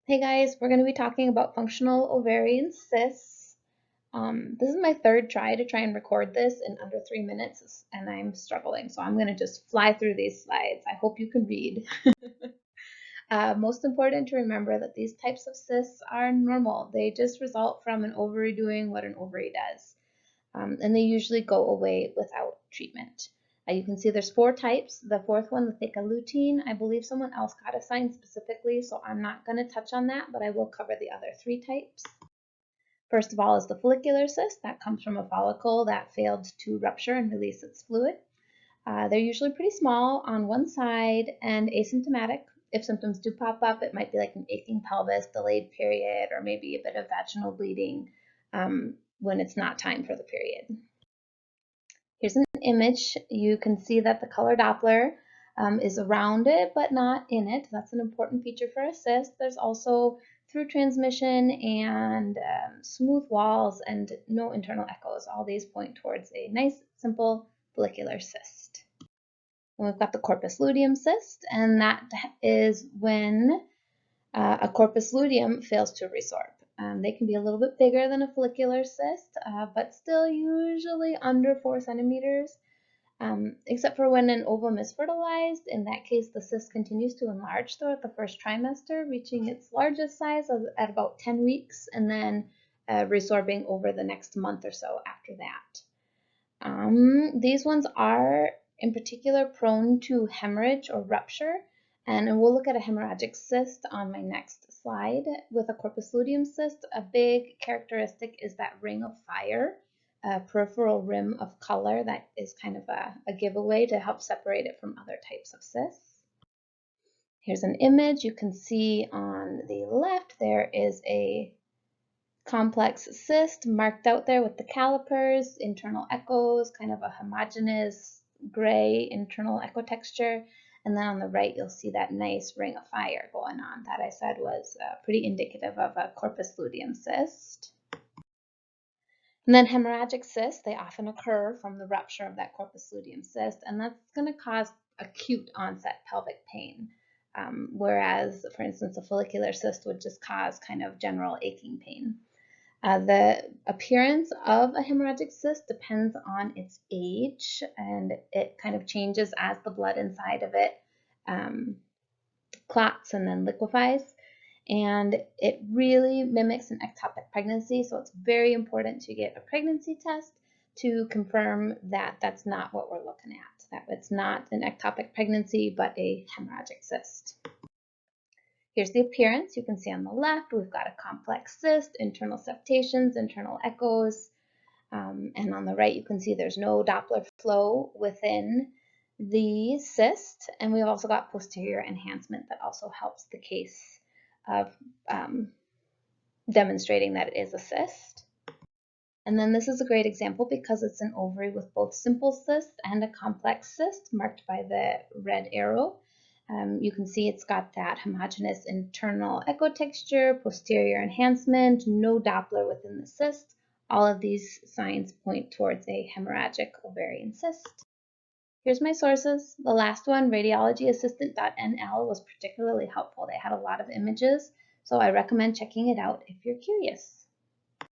Hey guys, we're going to be talking about functional ovarian cysts. This is my third try to try and record this in under 3 minutes, and I'm struggling, so I'm going to just fly through these slides. I hope you can read. Most important to remember that these types of cysts are normal. They just result from an ovary doing what an ovary does, and they usually go away without treatment. You can see there's 4 types. The fourth one, the theca lutein, I believe someone else got assigned specifically, so I'm not going to touch on that, but I will cover the other 3 types. First of all is the follicular cyst. That comes from a follicle that failed to rupture and release its fluid. They're usually pretty small on one side and asymptomatic. If symptoms do pop up, it might be like an aching pelvis, delayed period, or maybe a bit of vaginal bleeding when it's not time for the period. Here's an image. You can see that the color Doppler is around it, but not in it. That's an important feature for a cyst. There's also through transmission and smooth walls and no internal echoes. All these point towards a nice, simple follicular cyst. And we've got the corpus luteum cyst, and that is when a corpus luteum fails to resorb. They can be a little bit bigger than a follicular cyst, but still usually under 4 centimeters, except for when an ovum is fertilized. In that case, the cyst continues to enlarge throughout the first trimester, reaching its largest size at about 10 weeks, and then resorbing over the next month or so after that. These ones are in particular prone to hemorrhage or rupture, and we'll look at a hemorrhagic cyst on my next slide. With a corpus luteum cyst, a big characteristic is that ring of fire, a peripheral rim of color that is kind of a giveaway to help separate it from other types of cysts. Here's an image. You can see on the left there is a complex cyst marked out there with the calipers, internal echoes, kind of a homogeneous gray internal echo texture. And then on the right, you'll see that nice ring of fire going on that I said was pretty indicative of a corpus luteum cyst. And then hemorrhagic cysts, they often occur from the rupture of that corpus luteum cyst, and that's going to cause acute onset pelvic pain. Whereas, for instance, a follicular cyst would just cause kind of general aching pain. The appearance of a hemorrhagic cyst depends on its age, and it kind of changes as the blood inside of it clots and then liquefies. And it really mimics an ectopic pregnancy, so it's very important to get a pregnancy test to confirm that that's not what we're looking at, that it's not an ectopic pregnancy, but a hemorrhagic cyst. Here's the appearance. You can see on the left, we've got a complex cyst, internal septations, internal echoes, and on the right, you can see there's no Doppler flow within the cyst, and we've also got posterior enhancement that also helps the case of demonstrating that it is a cyst. And then this is a great example because it's an ovary with both simple cysts and a complex cyst marked by the red arrow. You can see it's got that homogeneous internal echo texture, posterior enhancement, no Doppler within the cyst. All of these signs point towards a hemorrhagic ovarian cyst. Here's my sources. The last one, radiologyassistant.nl, was particularly helpful. They had a lot of images, so I recommend checking it out if you're curious.